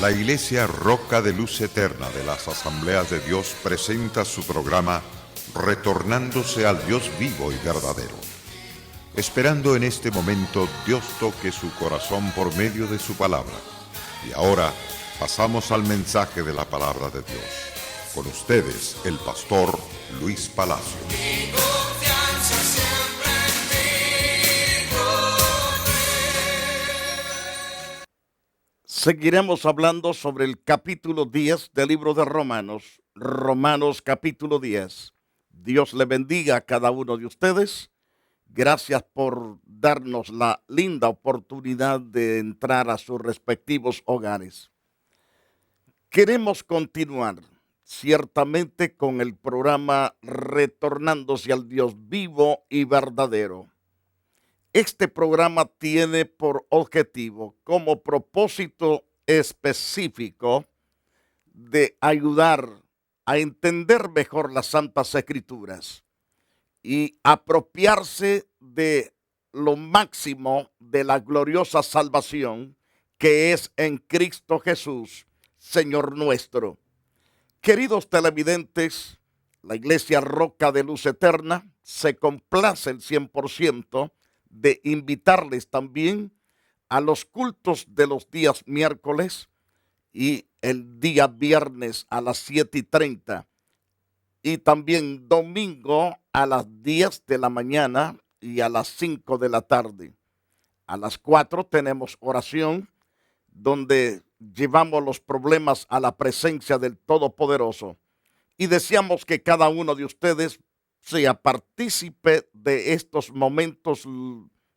La Iglesia Roca de Luz Eterna de las Asambleas de Dios presenta su programa Retornándose al Dios vivo y verdadero. Esperando en este momento Dios toque su corazón por medio de su palabra. Y ahora pasamos al mensaje de la palabra de Dios. Con ustedes, el pastor Luis Palacio. Seguiremos hablando sobre el capítulo 10 del libro de Romanos. Romanos capítulo 10. Dios le bendiga a cada uno de ustedes. Gracias por darnos la linda oportunidad de entrar a sus respectivos hogares. Queremos continuar ciertamente con el programa Retornándose al Dios vivo y verdadero. Este programa tiene por objetivo, como propósito específico, de ayudar a entender mejor las Santas Escrituras y apropiarse de lo máximo de la gloriosa salvación que es en Cristo Jesús, Señor nuestro. Queridos televidentes, la Iglesia Roca de Luz Eterna se complace el 100% de invitarles también a los cultos de los días miércoles y el día viernes a las 7:30 y también domingo a las 10 de la mañana y a las 5 de la tarde. A las 4 tenemos oración donde llevamos los problemas a la presencia del Todopoderoso y deseamos que cada uno de ustedes sea partícipe de estos momentos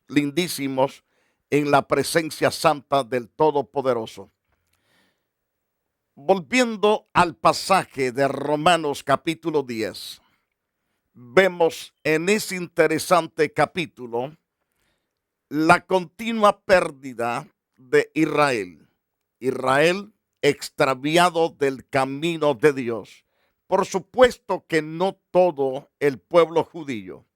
lindísimos en la presencia santa del Todopoderoso. Volviendo al pasaje de Romanos capítulo 10, vemos en ese interesante capítulo la continua pérdida de Israel. Israel extraviado del camino de Dios. Por supuesto que no todo el pueblo judío.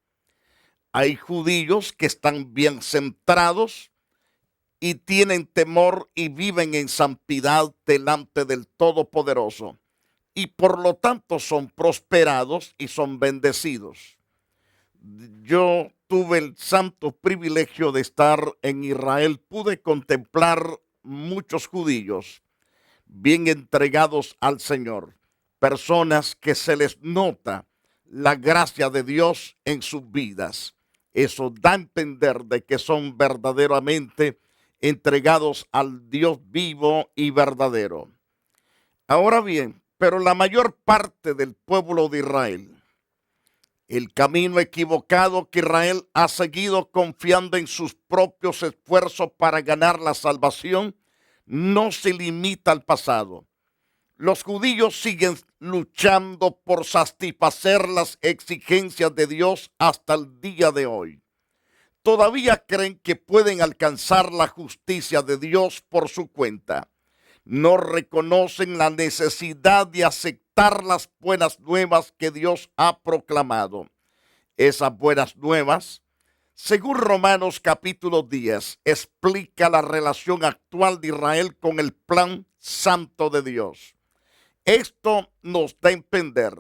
Hay judíos que están bien centrados y tienen temor y viven en santidad delante del Todopoderoso. Y por lo tanto son prosperados y son bendecidos. Yo tuve el santo privilegio de estar en Israel. Pude contemplar muchos judíos bien entregados al Señor. Personas que se les nota la gracia de Dios en sus vidas. Eso da a entender de que son verdaderamente entregados al Dios vivo y verdadero. Ahora bien, pero la mayor parte del pueblo de Israel, el camino equivocado que Israel ha seguido confiando en sus propios esfuerzos para ganar la salvación, no se limita al pasado. Los judíos siguen luchando por satisfacer las exigencias de Dios hasta el día de hoy. Todavía creen que pueden alcanzar la justicia de Dios por su cuenta. No reconocen la necesidad de aceptar las buenas nuevas que Dios ha proclamado. Esas buenas nuevas, según Romanos capítulo 10, explica la relación actual de Israel con el plan santo de Dios. Esto nos da a entender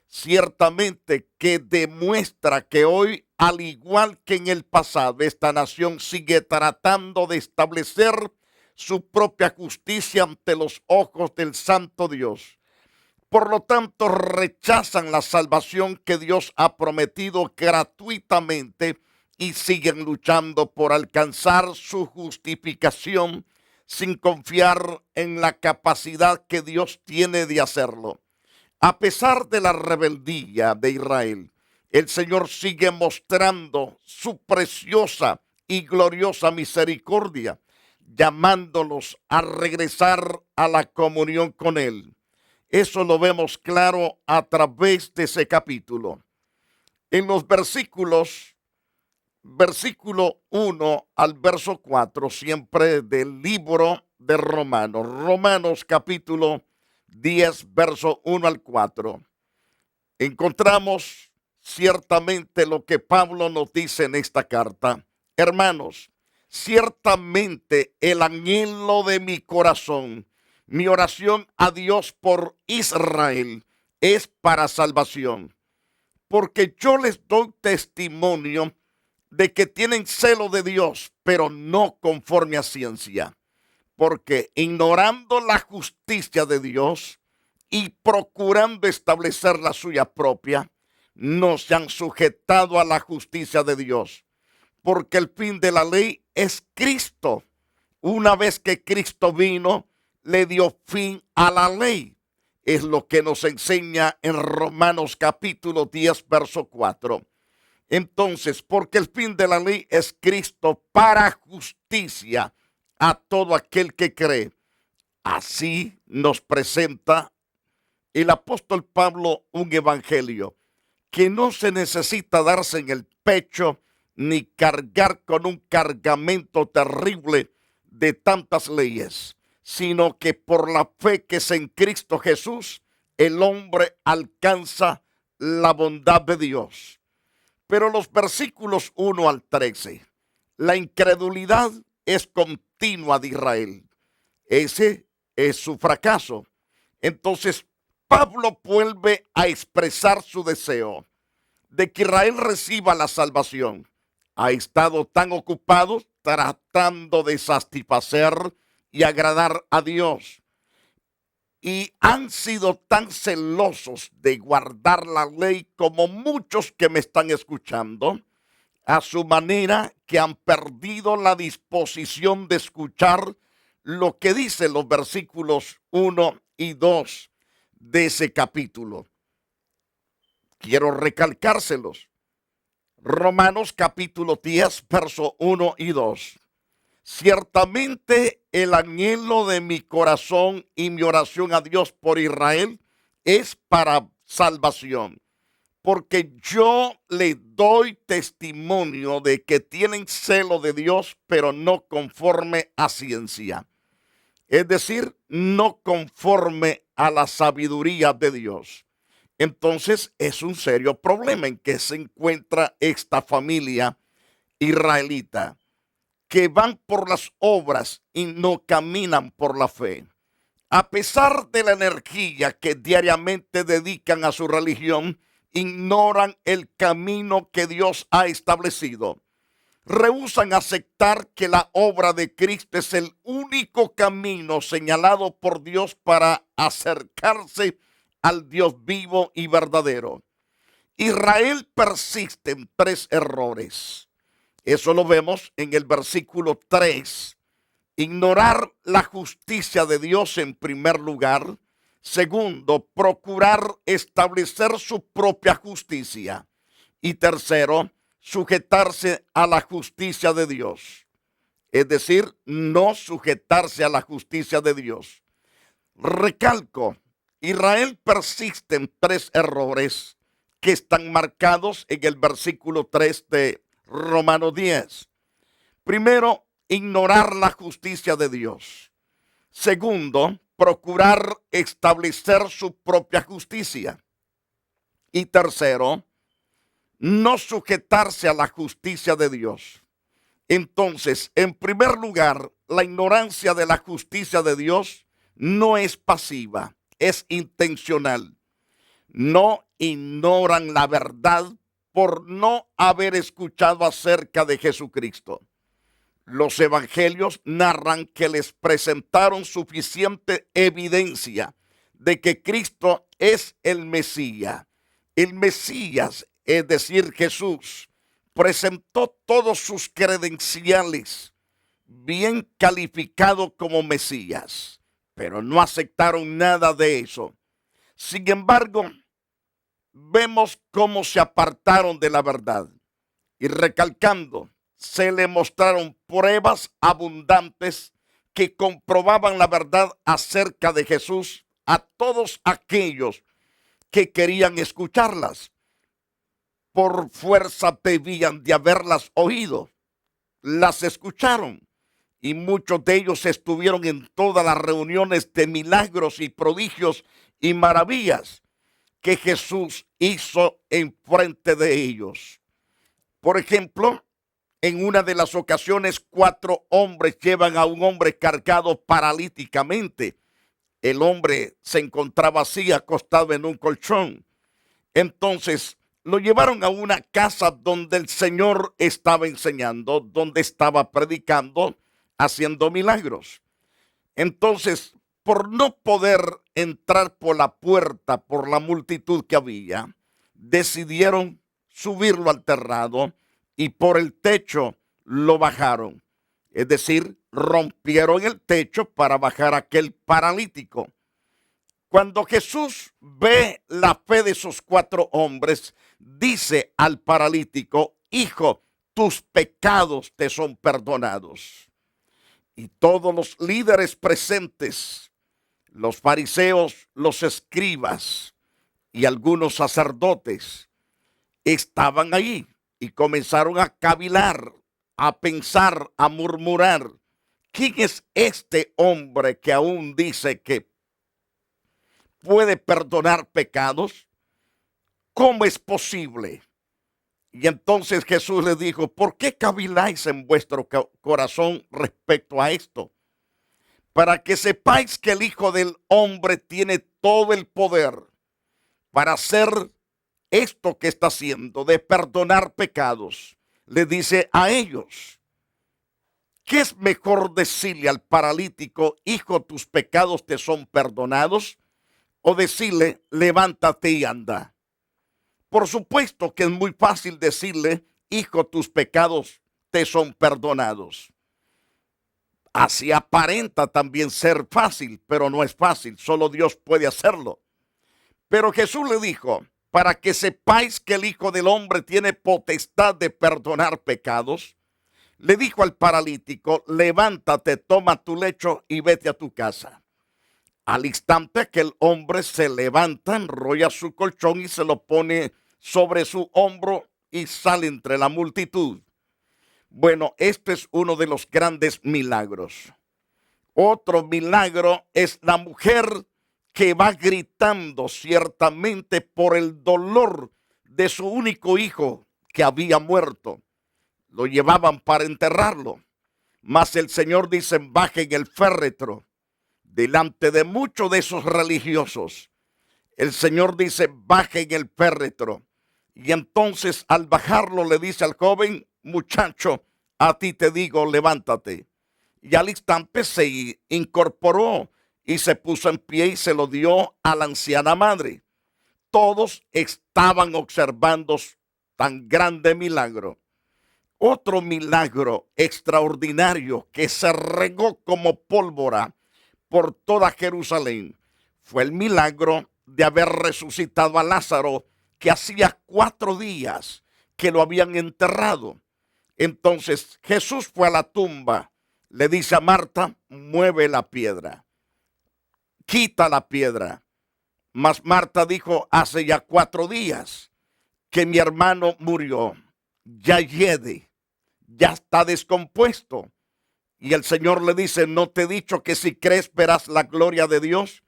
ciertamente que demuestra que hoy, al igual que en el pasado, esta nación sigue tratando de establecer su propia justicia ante los ojos del santo Dios. Por lo tanto, rechazan la salvación que Dios ha prometido gratuitamente y siguen luchando por alcanzar su justificación sin confiar en la capacidad que Dios tiene de hacerlo. A pesar de la rebeldía de Israel, el Señor sigue mostrando su preciosa y gloriosa misericordia, llamándolos a regresar a la comunión con Él. Eso lo vemos claro a través de ese capítulo. En los versículo 1 al verso 4, siempre del libro de Romanos. Romanos capítulo 10, verso 1 al 4. Encontramos ciertamente lo que Pablo nos dice en esta carta. Hermanos, ciertamente el anhelo de mi corazón Mi oración a Dios por Israel es para salvación, porque yo les doy testimonio de que tienen celo de Dios, pero no conforme a ciencia, porque ignorando la justicia de Dios y procurando establecer la suya propia, no se han sujetado a la justicia de Dios, porque el fin de la ley es Cristo. Una vez que Cristo vino, le dio fin a la ley. Es lo que nos enseña en Romanos capítulo 10, verso 4. Entonces, porque el fin de la ley es Cristo para justicia a todo aquel que cree. Así nos presenta el apóstol Pablo un evangelio que no se necesita darse en el pecho ni cargar con un cargamento terrible de tantas leyes, sino que por la fe que es en Cristo Jesús, el hombre alcanza la bondad de Dios. Pero los versículos 1 al 13, la incredulidad es continua de Israel. Ese es su fracaso. Entonces, Pablo vuelve a expresar su deseo de que Israel reciba la salvación. Ha estado tan ocupado tratando de satisfacer y agradar a Dios. Y han sido tan celosos de guardar la ley como muchos que me están escuchando, a su manera que han perdido la disposición de escuchar lo que dicen los versículos 1 y 2 de ese capítulo. Quiero recalcárselos. Romanos capítulo 10, verso 1 y 2. Ciertamente el anhelo de mi corazón y mi oración a Dios por Israel es para salvación, porque yo le doy testimonio de que tienen celo de Dios, pero no conforme a ciencia. Es decir, no conforme a la sabiduría de Dios. Entonces es un serio problema en que se encuentra esta familia israelita, que van por las obras y no caminan por la fe. A pesar de la energía que diariamente dedican a su religión, ignoran el camino que Dios ha establecido. Rehúsan aceptar que la obra de Cristo es el único camino señalado por Dios para acercarse al Dios vivo y verdadero. Israel persiste en 3 errores. Eso lo vemos en el versículo 3. Ignorar la justicia de Dios en primer lugar. Segundo, procurar establecer su propia justicia. Y tercero, sujetarse a la justicia de Dios. Es decir, no sujetarse a la justicia de Dios. Recalco, Israel persiste en 3 errores que están marcados en el versículo 3 de Romanos 10. Primero, ignorar la justicia de Dios. Segundo, procurar establecer su propia justicia. Y tercero, no sujetarse a la justicia de Dios. Entonces, en primer lugar, la ignorancia de la justicia de Dios no es pasiva, es intencional. No ignoran la verdad por no haber escuchado acerca de Jesucristo. Los evangelios narran que les presentaron suficiente evidencia de que Cristo es el Mesías. El Mesías, es decir, Jesús, presentó todos sus credenciales bien calificado como Mesías, pero no aceptaron nada de eso. Sin embargo, vemos cómo se apartaron de la verdad y recalcando, se le mostraron pruebas abundantes que comprobaban la verdad acerca de Jesús a todos aquellos que querían escucharlas. Por fuerza debían de haberlas oído. Las escucharon y muchos de ellos estuvieron en todas las reuniones de milagros y prodigios y maravillas que Jesús hizo en frente de ellos. Por ejemplo, en una de las ocasiones 4 hombres llevan a un hombre cargado paralíticamente El hombre se encontraba así, acostado en un colchón. Entonces lo llevaron a una casa donde el Señor estaba enseñando, donde estaba predicando, haciendo milagros. Entonces, por no poder entrar por la puerta, por la multitud que había, decidieron subirlo al terrado y por el techo lo bajaron. Es decir, rompieron el techo para bajar a aquel paralítico. Cuando Jesús ve la fe de esos 4 hombres, dice al paralítico: hijo, tus pecados te son perdonados. Y todos los líderes presentes, los fariseos, los escribas y algunos sacerdotes, estaban allí y comenzaron a cavilar, a pensar, a murmurar: ¿quién es este hombre que aún dice que puede perdonar pecados? ¿Cómo es posible? Y entonces Jesús les dijo: ¿por qué caviláis en vuestro corazón respecto a esto? Para que sepáis que el Hijo del Hombre tiene todo el poder para hacer esto que está haciendo, de perdonar pecados. Le dice a ellos: ¿qué es mejor decirle al paralítico: hijo, tus pecados te son perdonados? O decirle: levántate y anda. Por supuesto que es muy fácil decirle: hijo, tus pecados te son perdonados. Así aparenta también ser fácil, pero no es fácil, solo Dios puede hacerlo. Pero Jesús le dijo: para que sepáis que el Hijo del Hombre tiene potestad de perdonar pecados, le dijo al paralítico: levántate, toma tu lecho y vete a tu casa. Al instante que el hombre se levanta, enrolla su colchón y se lo pone sobre su hombro y sale entre la multitud. Bueno, este es uno de los grandes milagros. Otro milagro es la mujer que va gritando ciertamente por el dolor de su único hijo que había muerto. Lo llevaban para enterrarlo. Mas el Señor dice: bajen el féretro. Delante de muchos de esos religiosos, el Señor dice: bajen el féretro. Y entonces al bajarlo le dice al joven: muchacho, a ti te digo, levántate. Y al instante se incorporó y se puso en pie y se lo dio a la anciana madre. Todos estaban observando tan grande milagro. Otro milagro extraordinario que se regó como pólvora por toda Jerusalén fue el milagro de haber resucitado a Lázaro, que hacía 4 días que lo habían enterrado. Entonces Jesús fue a la tumba, le dice a Marta: mueve la piedra, quita la piedra. Mas Marta dijo: hace ya 4 días que mi hermano murió, ya hiede, ya está descompuesto. Y el Señor le dice: ¿no te he dicho que si crees verás la gloria de Dios?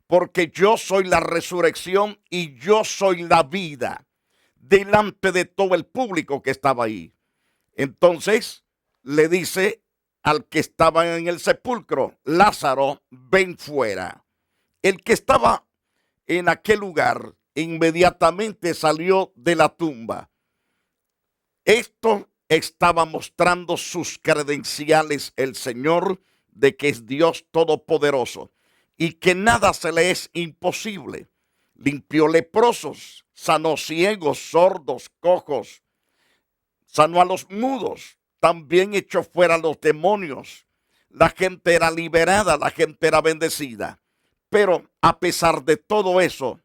Porque yo soy la resurrección y yo soy la vida. Delante de todo el público que estaba ahí. Entonces le dice al que estaba en el sepulcro: Lázaro, ven fuera. El que estaba en aquel lugar inmediatamente salió de la tumba. Esto estaba mostrando sus credenciales el Señor de que es Dios todopoderoso y que nada se le es imposible. Limpió leprosos, sanó ciegos, sordos, cojos, sanó a los mudos, también echó fuera a los demonios. La gente era liberada, la gente era bendecida. Pero a pesar de todo eso,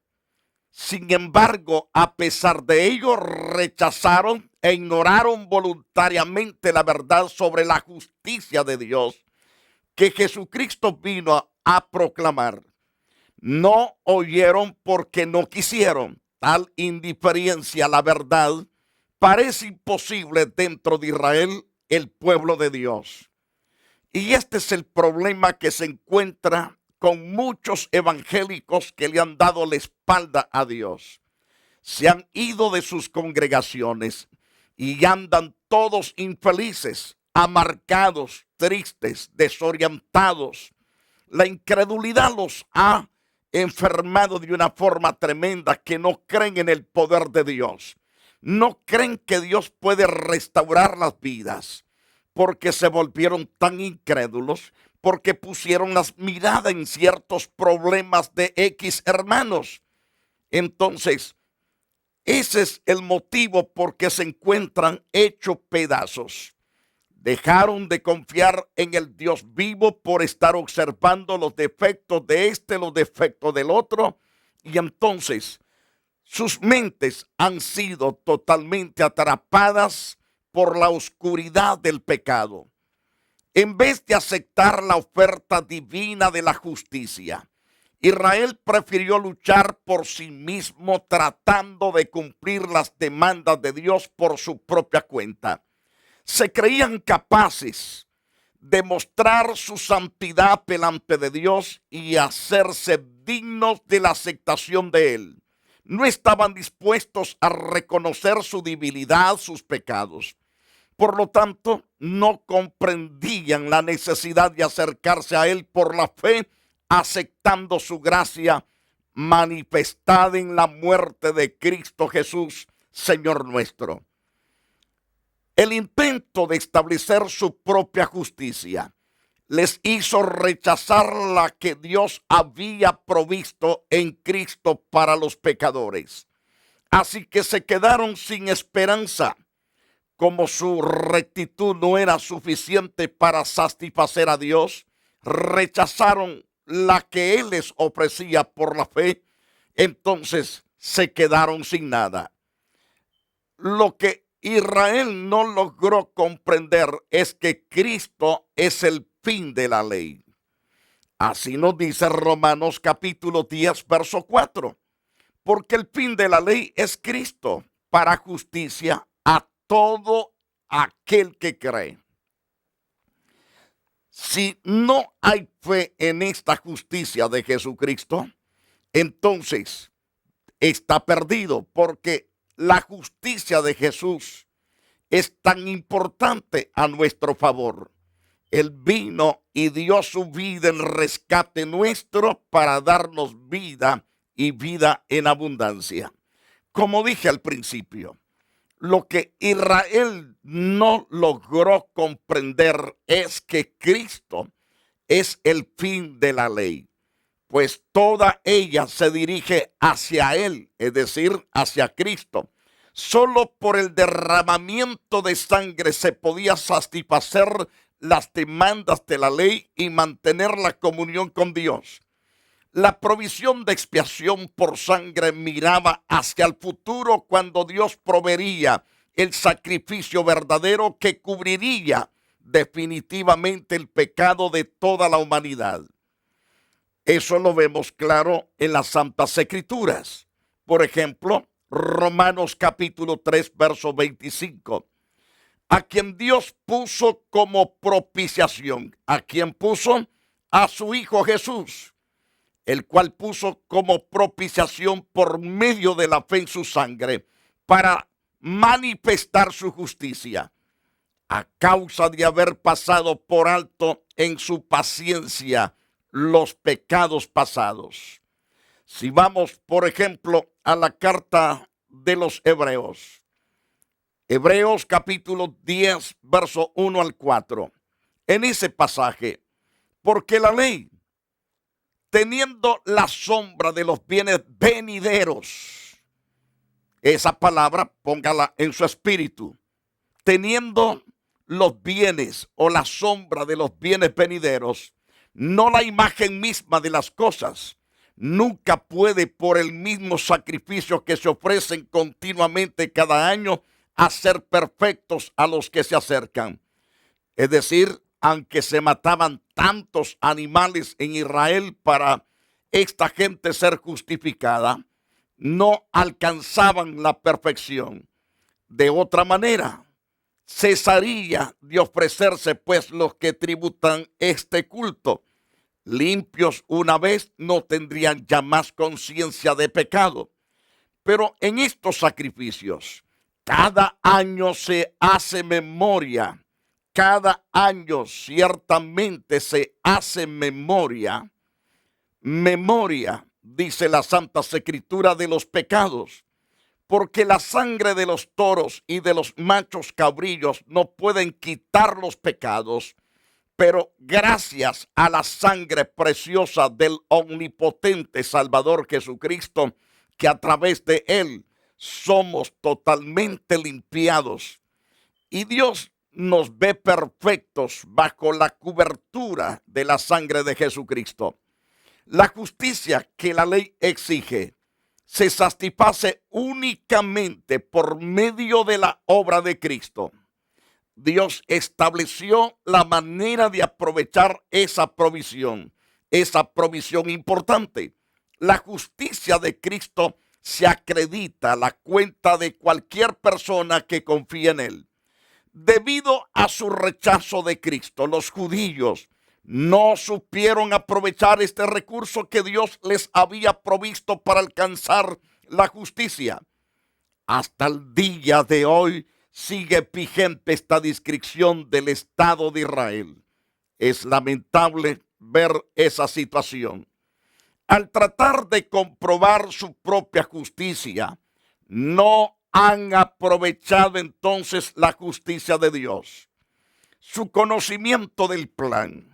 sin embargo, a pesar de ello, rechazaron e ignoraron voluntariamente la verdad sobre la justicia de Dios que Jesucristo vino a proclamar. No oyeron porque no quisieron. Tal indiferencia a la verdad parece imposible dentro de Israel, el pueblo de Dios. Y este es el problema que se encuentra con muchos evangélicos que le han dado la espalda a Dios. Se han ido de sus congregaciones y andan todos infelices, amargados, tristes, desorientados. La incredulidad los ha enfermado de una forma tremenda, que no creen en el poder de Dios. No creen que Dios puede restaurar las vidas, porque se volvieron tan incrédulos, porque pusieron las miradas en ciertos problemas de X hermanos. Entonces, ese es el motivo por qué se encuentran hechos pedazos. Dejaron de confiar en el Dios vivo por estar observando los defectos de este, los defectos del otro, y entonces sus mentes han sido totalmente atrapadas por la oscuridad del pecado. En vez de aceptar la oferta divina de la justicia, Israel prefirió luchar por sí mismo, tratando de cumplir las demandas de Dios por su propia cuenta. Se creían capaces de mostrar su santidad delante de Dios y hacerse dignos de la aceptación de Él. No estaban dispuestos a reconocer su debilidad, sus pecados. Por lo tanto, no comprendían la necesidad de acercarse a Él por la fe, aceptando su gracia manifestada en la muerte de Cristo Jesús, Señor nuestro. El intento de establecer su propia justicia les hizo rechazar la que Dios había provisto en Cristo para los pecadores. Así que se quedaron sin esperanza. Como su rectitud no era suficiente para satisfacer a Dios, rechazaron la que Él les ofrecía por la fe, entonces se quedaron sin nada. Lo que Israel no logró comprender es que Cristo es el fin de la ley. Así nos dice Romanos capítulo 10, verso 4. Porque el fin de la ley es Cristo para justicia a todo aquel que cree. Si no hay fe en esta justicia de Jesucristo, entonces está perdido, porque la justicia de Jesús es tan importante a nuestro favor. Él vino y dio su vida en rescate nuestro para darnos vida y vida en abundancia. Como dije al principio, lo que Israel no logró comprender es que Cristo es el fin de la ley, pues toda ella se dirige hacia Él, es decir, hacia Cristo. Solo por el derramamiento de sangre se podía satisfacer las demandas de la ley y mantener la comunión con Dios. La provisión de expiación por sangre miraba hacia el futuro, cuando Dios proveería el sacrificio verdadero que cubriría definitivamente el pecado de toda la humanidad. Eso lo vemos claro en las Santas Escrituras. Por ejemplo, Romanos capítulo 3, verso 25. A quien Dios puso como propiciación. ¿A quien puso? A su Hijo Jesús, el cual puso como propiciación por medio de la fe en su sangre, para manifestar su justicia, a causa de haber pasado por alto en su paciencia los pecados pasados. Si vamos, por ejemplo, a la carta de los Hebreos, Hebreos capítulo 10, verso 1 al 4, en ese pasaje, porque la ley, teniendo la sombra de los bienes venideros, esa palabra póngala en su espíritu, teniendo los bienes o la sombra de los bienes venideros, no la imagen misma de las cosas, nunca puede, por el mismo sacrificio que se ofrecen continuamente cada año, hacer perfectos a los que se acercan. Es decir, aunque se mataban tantos animales en Israel para esta gente ser justificada, no alcanzaban la perfección. De otra manera, cesaría de ofrecerse, pues los que tributan este culto, limpios una vez, no tendrían ya más conciencia de pecado. Pero en estos sacrificios, cada año se hace memoria cada año ciertamente se hace memoria, dice la Santa Escritura, de los pecados, porque la sangre de los toros y de los machos cabrillos no pueden quitar los pecados, pero gracias a la sangre preciosa del omnipotente Salvador Jesucristo, que a través de él somos totalmente limpiados. Y Dios nos ve perfectos bajo la cobertura de la sangre de Jesucristo. La justicia que la ley exige se satisface únicamente por medio de la obra de Cristo. Dios estableció la manera de aprovechar esa provisión importante. La justicia de Cristo se acredita a la cuenta de cualquier persona que confíe en él. Debido a su rechazo de Cristo, los judíos no supieron aprovechar este recurso que Dios les había provisto para alcanzar la justicia. Hasta el día de hoy sigue vigente esta descripción del Estado de Israel. Es lamentable ver esa situación. Al tratar de comprobar su propia justicia, no han aprovechado entonces la justicia de Dios. Su conocimiento del plan.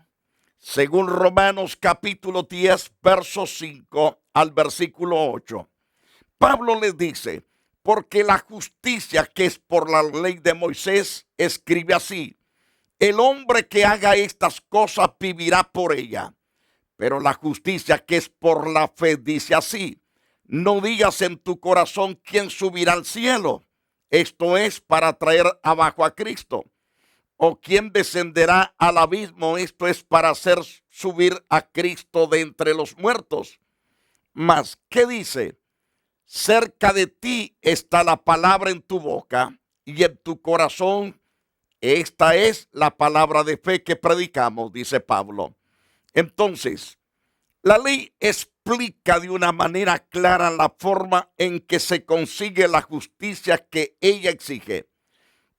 Según Romanos capítulo 10, verso 5 al versículo 8. Pablo les dice, porque la justicia que es por la ley de Moisés escribe así: el hombre que haga estas cosas vivirá por ella. Pero la justicia que es por la fe dice así: no digas en tu corazón quién subirá al cielo, esto es para traer abajo a Cristo, o quién descenderá al abismo, esto es para hacer subir a Cristo de entre los muertos. Mas, ¿qué dice? Cerca de ti está la palabra en tu boca y en tu corazón. Esta es la palabra de fe que predicamos, dice Pablo. Entonces, la ley explica de una manera clara la forma en que se consigue la justicia que ella exige.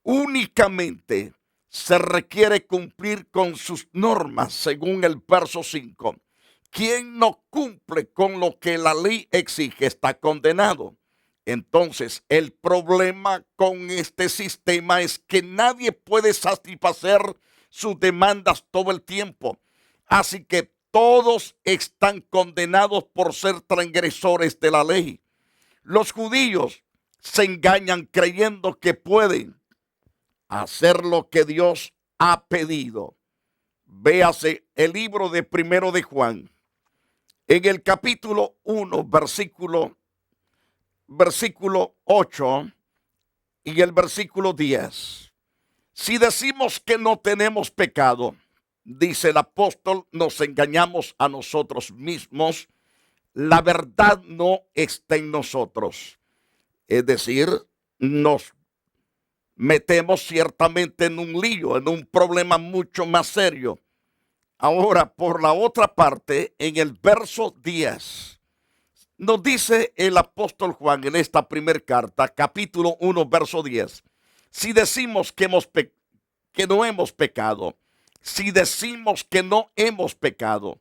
Únicamente se requiere cumplir con sus normas, según el verso 5. Quien no cumple con lo que la ley exige está condenado. Entonces, el problema con este sistema es que nadie puede satisfacer sus demandas todo el tiempo. Así que todos están condenados por ser transgresores de la ley. Los judíos se engañan creyendo que pueden hacer lo que Dios ha pedido. Véase el libro de Primero de Juan. En el capítulo 1, versículo 8 y el versículo 10. Si decimos que no tenemos pecado, dice el apóstol, nos engañamos a nosotros mismos. La verdad no está en nosotros. Es decir, nos metemos ciertamente en un lío, en un problema mucho más serio. Ahora, por la otra parte, en el verso 10, nos dice el apóstol Juan en esta primera carta, capítulo 1, verso 10. Si decimos que no hemos pecado, si decimos que no hemos pecado,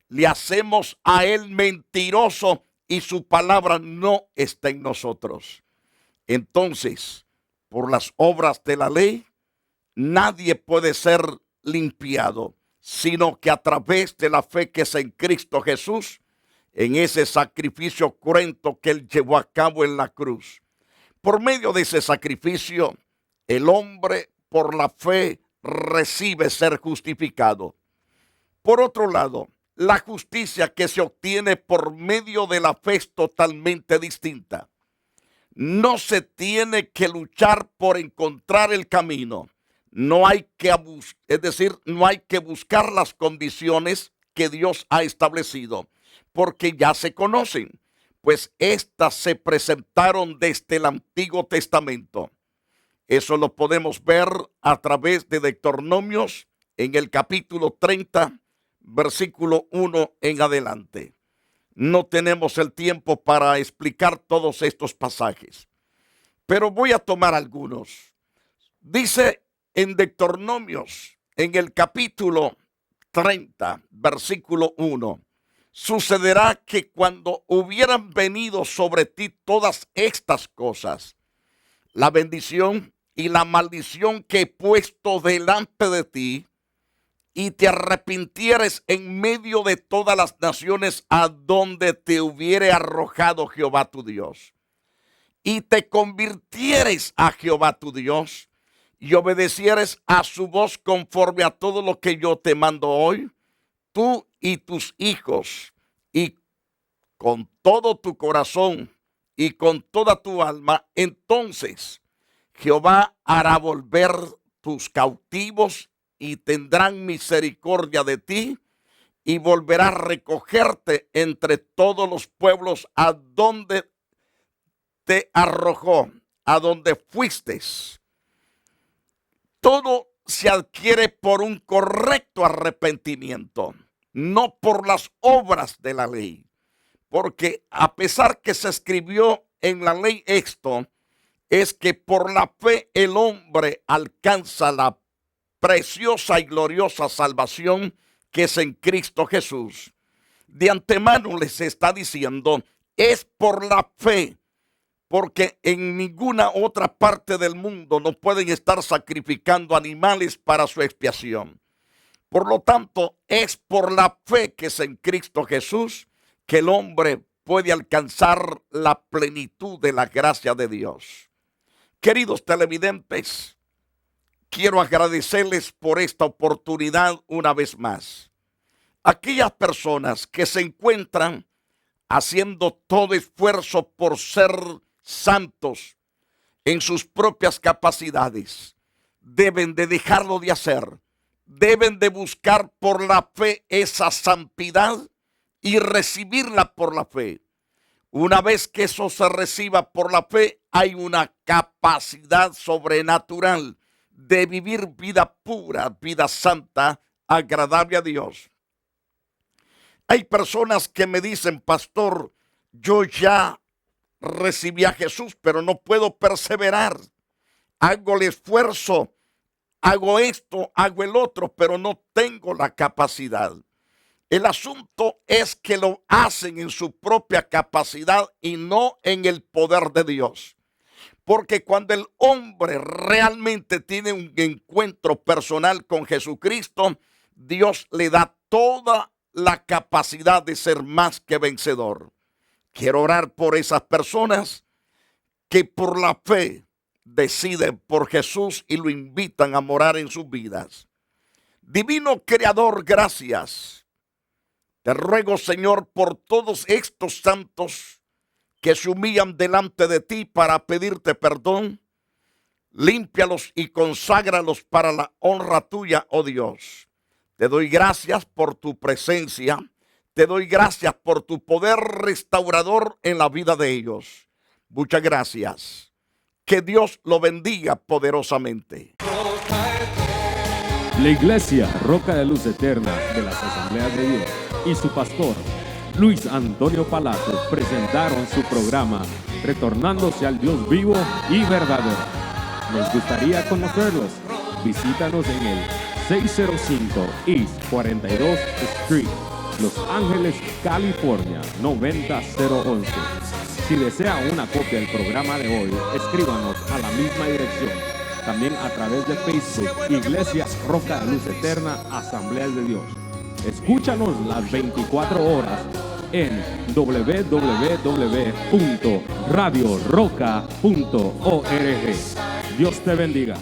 le hacemos a él mentiroso y su palabra no está en nosotros. Entonces, por las obras de la ley, nadie puede ser limpiado, sino que a través de la fe que es en Cristo Jesús, en ese sacrificio cruento que él llevó a cabo en la cruz. Por medio de ese sacrificio, el hombre por la fe recibe ser justificado. Por otro lado, la justicia que se obtiene por medio de la fe es totalmente distinta. No se tiene que luchar por encontrar el camino. No hay que buscar las condiciones que Dios ha establecido, porque ya se conocen, pues éstas se presentaron desde el Antiguo Testamento. Eso lo podemos ver a través de Deuteronomios en el capítulo 30, versículo 1 en adelante. No tenemos el tiempo para explicar todos estos pasajes, pero voy a tomar algunos. Dice en Deuteronomios, en el capítulo 30, versículo 1. Sucederá que cuando hubieran venido sobre ti todas estas cosas, la bendición y la maldición que he puesto delante de ti, y te arrepintieres en medio de todas las naciones a donde te hubiere arrojado Jehová tu Dios, y te convirtieres a Jehová tu Dios, y obedecieres a su voz conforme a todo lo que yo te mando hoy, tú y tus hijos, y con todo tu corazón y con toda tu alma, entonces Jehová hará volver tus cautivos y tendrán misericordia de ti, y volverá a recogerte entre todos los pueblos a donde te arrojó, a donde fuiste. Todo se adquiere por un correcto arrepentimiento, no por las obras de la ley. Porque a pesar que se escribió en la ley esto, es que por la fe el hombre alcanza la preciosa y gloriosa salvación que es en Cristo Jesús. De antemano les está diciendo, es por la fe, porque en ninguna otra parte del mundo no pueden estar sacrificando animales para su expiación. Por lo tanto, es por la fe que es en Cristo Jesús que el hombre puede alcanzar la plenitud de la gracia de Dios. Queridos televidentes, quiero agradecerles por esta oportunidad una vez más. Aquellas personas que se encuentran haciendo todo esfuerzo por ser santos en sus propias capacidades, deben de dejarlo de hacer. Deben de buscar por la fe esa santidad y recibirla por la fe. Una vez que eso se reciba por la fe, hay una capacidad sobrenatural de vivir vida pura, vida santa, agradable a Dios. Hay personas que me dicen, pastor, yo ya recibí a Jesús, pero no puedo perseverar. Hago el esfuerzo, hago esto, hago el otro, pero no tengo la capacidad. El asunto es que lo hacen en su propia capacidad y no en el poder de Dios. Porque cuando el hombre realmente tiene un encuentro personal con Jesucristo, Dios le da toda la capacidad de ser más que vencedor. Quiero orar por esas personas que por la fe deciden por Jesús y lo invitan a morar en sus vidas. Divino Creador, gracias. Te ruego, Señor, por todos estos santos que se humillan delante de ti para pedirte perdón. Límpialos y conságralos para la honra tuya, oh Dios. Te doy gracias por tu presencia. Te doy gracias por tu poder restaurador en la vida de ellos. Muchas gracias. Que Dios lo bendiga poderosamente. La Iglesia Roca de Luz Eterna de las Asambleas de Dios y su pastor Luis Antonio Palacio presentaron su programa Retornándose al Dios vivo y verdadero. Nos gustaría conocerlos. Visítanos en el 605 East 42 Street, Los Ángeles, California 90011. Si desea una copia del programa de hoy, escríbanos a la misma dirección. También a través de Facebook, Iglesia Roca de Luz Eterna, Asambleas de Dios. Escúchanos las 24 horas en www.radioroca.org. Dios te bendiga.